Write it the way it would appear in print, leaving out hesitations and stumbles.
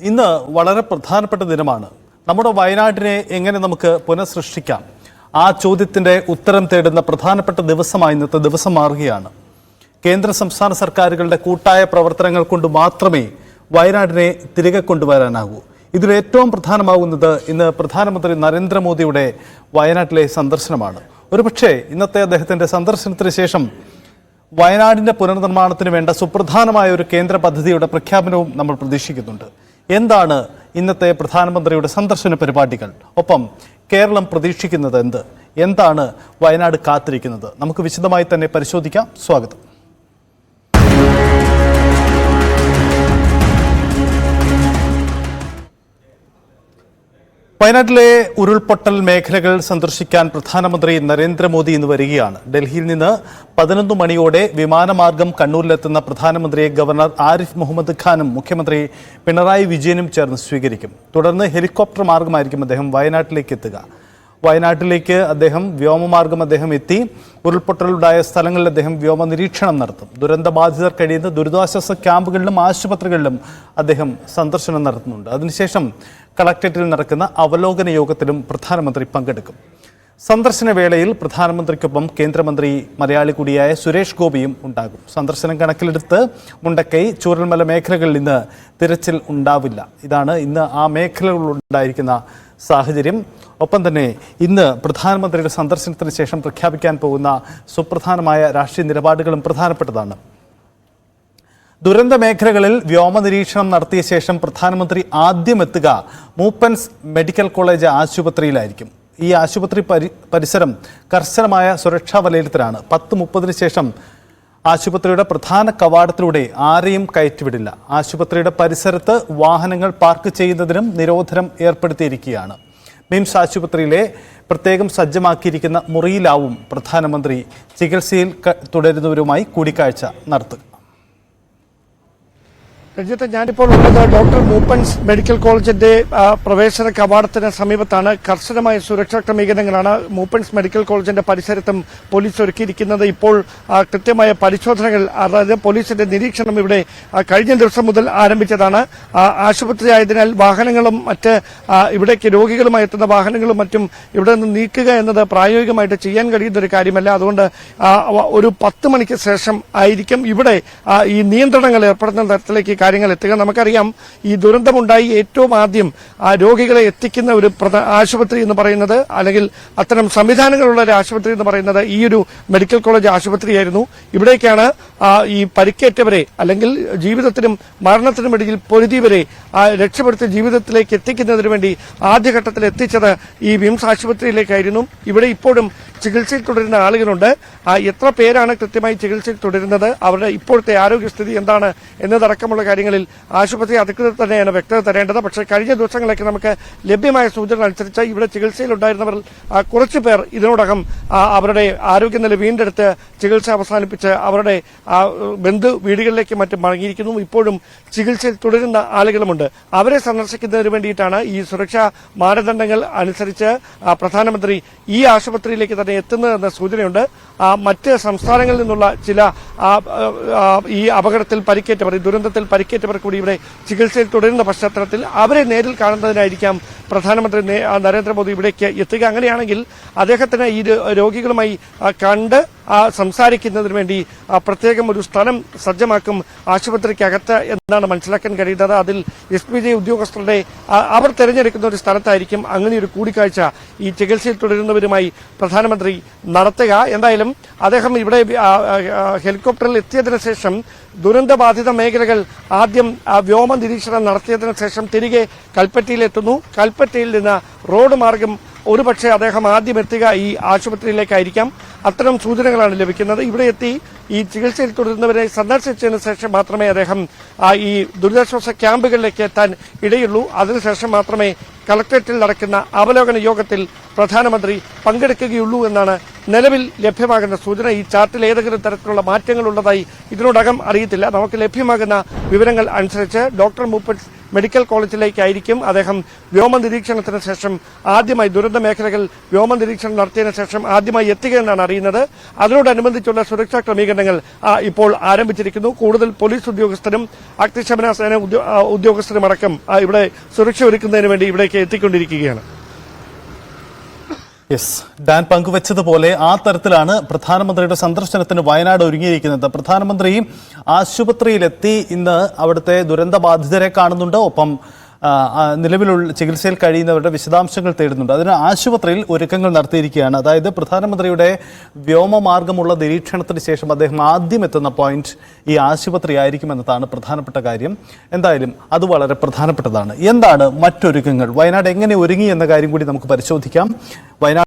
ഇന്ന് വളരെ പ്രധാനപ്പെട്ട ദിനമാണ്. നമ്മുടെ വയനാടിനെ എങ്ങനെ നമുക്ക് പുനഃസൃഷ്ടിക്കാം? ആ ചോദ്യത്തിന്റെ ഉത്തരം തേടുന്ന പ്രധാനപ്പെട്ട ദിവസമായി ഇന്നത്തെ ദിവസം മാറുകയാണ്. കേന്ദ്ര സംസ്ഥാന സർക്കാരുകളുടെ കൂട്ടായ പ്രവർത്തനങ്ങൾ കൊണ്ട് മാത്രമേ വയനാടിനെ തിരികെ കൊണ്ടുവരാനാകൂ. ഇതിൽ ഏറ്റവും പ്രധാനമാകുന്നത് ഇന്ന് പ്രധാനമന്ത്രി നരേന്ദ്രമോദിയുടെ വയനാട്ടിലെ സന്ദർശനമാണ്. ഒരുപക്ഷെ ഇന്നത്തെ അദ്ദേഹത്തിന്റെ സന്ദർശനത്തിന് ശേഷം വയനാടിന്റെ പുനർനിർമ്മാണത്തിന് വേണ്ട സുപ്രധാനമായ ഒരു കേന്ദ്ര പദ്ധതിയുടെ പ്രഖ്യാപനവും നമ്മൾ പ്രതീക്ഷിക്കുന്നുണ്ട്. എന്താണ് ഇന്നത്തെ പ്രധാനമന്ത്രിയുടെ സന്ദർശന പരിപാടികൾ? ഒപ്പം കേരളം പ്രതീക്ഷിക്കുന്നത് എന്താണ് വയനാട് കാത്തിരിക്കുന്നത്? നമുക്ക് വിശദമായി തന്നെ പരിശോധിക്കാം. സ്വാഗതം. വയനാട്ടിലെ ഉരുൾപൊട്ടൽ മേഖലകൾ സന്ദർശിക്കാൻ പ്രധാനമന്ത്രി നരേന്ദ്രമോദി ഇന്ന് വരികയാണ്. ഡൽഹിയിൽ നിന്ന് 11 മണിയോടെ വിമാനമാർഗം കണ്ണൂരിലെത്തുന്ന പ്രധാനമന്ത്രിയെ ഗവർണർ ആരിഫ് മുഹമ്മദ് ഖാനും മുഖ്യമന്ത്രി പിണറായി വിജയനും ചേർന്ന് സ്വീകരിക്കും. തുടർന്ന് ഹെലികോപ്റ്റർ മാർഗമായിരിക്കും അദ്ദേഹം വയനാട്ടിലേക്ക് എത്തുക. വയനാട്ടിലേക്ക് വ്യോമമാർഗം എത്തി ഉരുൾപൊട്ടലുണ്ടായ സ്ഥലങ്ങളിൽ അദ്ദേഹം വ്യോമ നിരീക്ഷണം നടത്തും. ദുരന്തബാധിതർ കഴിയുന്ന ദുരിതാശ്വാസ ക്യാമ്പുകളിലും ആശുപത്രികളിലും അദ്ദേഹം സന്ദർശനം നടത്തുന്നുണ്ട്. അതിനുശേഷം കളക്ടറേറ്റിൽ നടക്കുന്ന അവലോകന യോഗത്തിലും പ്രധാനമന്ത്രി പങ്കെടുക്കും. സന്ദർശന വേളയിൽ പ്രധാനമന്ത്രിക്കൊപ്പം കേന്ദ്രമന്ത്രി മലയാളി കൂടിയായ സുരേഷ് ഗോപിയും ഉണ്ടാകും. സന്ദർശനം കണക്കിലെടുത്ത് മുണ്ടക്കൈ, ചൂരൽമല മേഖലകളിൽ ഇന്ന് തിരച്ചിൽ ഉണ്ടാവില്ല. ഇതാണ് ഇന്ന് ആ മേഖലകളിലുണ്ടായിരിക്കുന്ന സാഹചര്യം. ഒപ്പം തന്നെ ഇന്ന് പ്രധാനമന്ത്രിയുടെ സന്ദർശനത്തിന് ശേഷം പ്രഖ്യാപിക്കാൻ പോകുന്ന സുപ്രധാനമായ രാഷ്ട്രീയ നിലപാടുകളും പ്രധാനപ്പെട്ടതാണ്. ദുരന്ത മേഖലകളിൽ വ്യോമ നിരീക്ഷണം നടത്തിയ ശേഷം പ്രധാനമന്ത്രി ആദ്യം എത്തുക മൂപ്പൻസ് മെഡിക്കൽ കോളേജ് ആശുപത്രിയിലായിരിക്കും. ഈ ആശുപത്രി പരിസരം കർശനമായ സുരക്ഷാ വലയത്തിലാണ്. 10:30 ശേഷം ആശുപത്രിയുടെ പ്രധാന കവാടത്തിലൂടെ ആരെയും കയറ്റിവിടില്ല. ആശുപത്രിയുടെ പരിസരത്ത് വാഹനങ്ങൾ പാർക്ക് ചെയ്യുന്നതിനും നിരോധനം ഏർപ്പെടുത്തിയിരിക്കുകയാണ്. മിംസ് ആശുപത്രിയിലെ പ്രത്യേകം സജ്ജമാക്കിയിരിക്കുന്ന മുറിയിലാവും പ്രധാനമന്ത്രി ചികിത്സയിൽ തുടരുന്നവരുമായി കൂടിക്കാഴ്ച നടത്തുക. രഞ്ജിത്ത്, ഞാനിപ്പോൾ ഉള്ളത് ഡോക്ടർ മൂപ്പൻസ് മെഡിക്കൽ കോളേജിന്റെ പ്രവേശന കവാടത്തിന് സമീപത്താണ്. കർശനമായ സുരക്ഷാ ക്രമീകരണങ്ങളാണ് മൂപ്പൻസ് മെഡിക്കൽ കോളേജിന്റെ പരിസരത്തും പോലീസ് ഒരുക്കിയിരിക്കുന്നത്. ഇപ്പോൾ കൃത്യമായ പരിശോധനകൾ, അതായത് പോലീസിന്റെ നിരീക്ഷണം ഇവിടെ കഴിഞ്ഞ ദിവസം മുതൽ ആരംഭിച്ചതാണ്. ആശുപത്രി ആയതിനാൽ വാഹനങ്ങളും ഇവിടേക്ക് രോഗികളുമായി എത്തുന്ന വാഹനങ്ങളും മറ്റും ഇവിടെ നിന്ന് നീക്കുക എന്നത് പ്രായോഗികമായിട്ട് ചെയ്യാൻ കഴിയുന്ന ഒരു കാര്യമല്ല. അതുകൊണ്ട് ഒരു 10 മണിക്ക് ശേഷം ആയിരിക്കും ഇവിടെ ഈ നിയന്ത്രണങ്ങൾ ഏർപ്പെടുന്ന തരത്തിലേക്ക് കാര്യങ്ങൾ എത്തുക. നമുക്കറിയാം, ഈ ദുരന്തമുണ്ടായി ഏറ്റവും ആദ്യം രോഗികളെ എത്തിക്കുന്ന ഒരു ആശുപത്രി എന്ന് പറയുന്നത്, അല്ലെങ്കിൽ അത്തരം സംവിധാനങ്ങളുള്ള ഒരു ആശുപത്രി എന്ന് പറയുന്നത് ഈ ഒരു മെഡിക്കൽ കോളേജ് ആശുപത്രിയായിരുന്നു. ഇവിടേക്കാണ് ഈ പരിക്കേറ്റവരെ, അല്ലെങ്കിൽ ജീവിതത്തിനും മരണത്തിനും ഇടയിൽ പൊരുതിയവരെ രക്ഷപ്പെടുത്തി ജീവിതത്തിലേക്ക് എത്തിക്കുന്നതിന് വേണ്ടി ആദ്യഘട്ടത്തിൽ എത്തിച്ചത് ഈ വിംസ് ആശുപത്രിയിലേക്കായിരുന്നു. ഇവിടെ ഇപ്പോഴും ചികിത്സയിൽ തുടരുന്ന ആളുകളുണ്ട്. എത്ര പേരാണ് കൃത്യമായി ചികിത്സയിൽ തുടരുന്നത്, അവരുടെ ഇപ്പോഴത്തെ ആരോഗ്യസ്ഥിതി എന്താണ് എന്നതടക്കമുള്ള കാര്യങ്ങളിൽ ആശുപത്രി അധികൃതർ തന്നെയാണ് വ്യക്തത തരേണ്ടത്. പക്ഷേ കഴിഞ്ഞ ദിവസങ്ങളിലൊക്കെ നമുക്ക് ലഭ്യമായ സൂചന അനുസരിച്ച് ഇവിടെ ചികിത്സയിലുണ്ടായിരുന്നവർ കുറച്ചു പേർ ഇതിനോടകം അവരുടെ ആരോഗ്യനില വീണ്ടെടുത്ത് ചികിത്സ അവസാനിപ്പിച്ച് അവരുടെ ബന്ധു വീടുകളിലേക്ക് മറ്റും മടങ്ങിയിരിക്കുന്നു. ഇപ്പോഴും ചികിത്സയിൽ തുടരുന്ന ആളുകളുമുണ്ട്. അവരെ സന്ദർശിക്കുന്നതിന് വേണ്ടിയിട്ടാണ് ഈ സുരക്ഷാ മാനദണ്ഡങ്ങൾ അനുസരിച്ച് പ്രധാനമന്ത്രി ഈ ആശുപത്രിയിലേക്ക് തന്നെ എത്തുന്നതെന്ന സൂചനയുണ്ട്. മറ്റ് സംസ്ഥാനങ്ങളിൽ നിന്നുള്ള ചില ഈ അപകടത്തിൽ പരിക്കേറ്റവർ, ഈ ദുരന്തത്തിൽ പരിക്കേറ്റവർ കൂടി ഇവിടെ ചികിത്സയിൽ തുടരുന്ന പശ്ചാത്തലത്തിൽ അവരെ നേരിൽ കാണുന്നതിനായിരിക്കാം പ്രധാനമന്ത്രി നരേന്ദ്രമോദി ഇവിടേക്ക് എത്തുക. അങ്ങനെയാണെങ്കിൽ അദ്ദേഹത്തിന് ഈ രോഗികളുമായി കണ്ട് സംസാരിക്കുന്നതിന് വേണ്ടി പ്രത്യേകം ഒരു സ്ഥലം സജ്ജമാക്കും ആശുപത്രിക്കകത്ത് എന്നാണ് മനസ്സിലാക്കാൻ കഴിയുന്നത്. അതിൽ SPJ ഉദ്യോഗസ്ഥരുടെ അവർ തെരഞ്ഞെടുക്കുന്ന ഒരു സ്ഥലത്തായിരിക്കും അങ്ങനെ ഒരു കൂടിക്കാഴ്ച ഈ ചികിത്സയിൽ തുടരുന്നവരുമായി പ്രധാനമന്ത്രി നടത്തുക. എന്തായാലും അദ്ദേഹം ഇവിടെ ഹെലികോപ്റ്ററിൽ എത്തിയതിനു ശേഷം ദുരന്തബാധിത മേഖലകൾ ആദ്യം വ്യോമ നിരീക്ഷണം നടത്തിയതിനു ശേഷം തിരികെ കൽപ്പറ്റയിലെത്തുന്നു. കൽപ്പറ്റയിൽ നിന്ന് റോഡ് മാർഗം ഒരുപക്ഷെ അദ്ദേഹം ആദ്യം എത്തുക ഈ ആശുപത്രിയിലേക്കായിരിക്കാം. അത്തരം സൂചനകളാണ് ലഭിക്കുന്നത്. ഇവിടെ എത്തി ഈ ചികിത്സയിൽ തുടരുന്നവരെ സന്ദർശിച്ചതിന് ശേഷം മാത്രമേ അദ്ദേഹം ഈ ദുരിതാശ്വാസ ക്യാമ്പുകളിലേക്ക് എത്താൻ ഇടയുള്ളൂ. അതിനുശേഷം മാത്രമേ കളക്ടറേറ്റിൽ നടക്കുന്ന അവലോകന യോഗത്തിൽ പ്രധാനമന്ത്രി പങ്കെടുക്കുകയുള്ളൂ എന്നാണ് നിലവിൽ ലഭ്യമാകുന്ന സൂചന. ഈ ചാർട്ടിൽ ഏതെങ്കിലും തരത്തിലുള്ള മാറ്റങ്ങൾ ഉള്ളതായി ഇതിനോടകം അറിയത്തില്ല. നമുക്ക് ലഭ്യമാകുന്ന വിവരങ്ങൾ അനുസരിച്ച് ഡോക്ടർ മൂപ്പൻസ് മെഡിക്കൽ കോളേജിലേക്കായിരിക്കും അദ്ദേഹം വ്യോമ നിരീക്ഷണത്തിന് ശേഷം ആദ്യമായി ദുരന്ത മേഖലകൾ വ്യോമ നിരീക്ഷണം നടത്തിയതിനു ശേഷം ആദ്യമായി എത്തുകയെന്നാണ് അറിയുന്നത്. അതിനോടനുബന്ധിച്ചുള്ള സുരക്ഷാ ക്രമീകരണങ്ങൾ ഇപ്പോൾ ആരംഭിച്ചിരിക്കുന്നു. കൂടുതൽ പോലീസ് ഉദ്യോഗസ്ഥരും അഗ്നിശമന സേന ഉദ്യോഗസ്ഥരുമടക്കം ഇവിടെ സുരക്ഷ ഒരുക്കുന്നതിന് വേണ്ടി ഇവിടേക്ക് എത്തിക്കൊണ്ടിരിക്കുകയാണ്. യെസ്, ഡാൻ പങ്കുവച്ചതുപോലെ ആ തരത്തിലാണ് പ്രധാനമന്ത്രിയുടെ സന്ദർശനത്തിന് വയനാട് ഒരുങ്ങിയിരിക്കുന്നത്. പ്രധാനമന്ത്രി ആശുപത്രിയിലെത്തി ഇന്ന് അവിടുത്തെ ദുരന്തബാധിതരെ കാണുന്നുണ്ട്. ഒപ്പം നിലവിലുള്ള ചികിത്സയിൽ കഴിയുന്നവരുടെ വിശദാംശങ്ങൾ തേടുന്നുണ്ട്. അതിന് ആശുപത്രിയിൽ ഒരുക്കങ്ങൾ നടത്തിയിരിക്കുകയാണ്. അതായത് പ്രധാനമന്ത്രിയുടെ വ്യോമമാർഗമുള്ള നിരീക്ഷണത്തിന് ശേഷം അദ്ദേഹം ആദ്യം എത്തുന്ന പോയിന്റ് ഈ ആശുപത്രി ആയിരിക്കുമെന്നതാണ് പ്രധാനപ്പെട്ട കാര്യം. എന്തായാലും അത് വളരെ പ്രധാനപ്പെട്ടതാണ്. എന്താണ് മറ്റൊരുക്കങ്ങൾ? വയനാട് എങ്ങനെ ഒരുങ്ങി എന്ന കാര്യം കൂടി നമുക്ക് പരിശോധിക്കാം. വയനാട്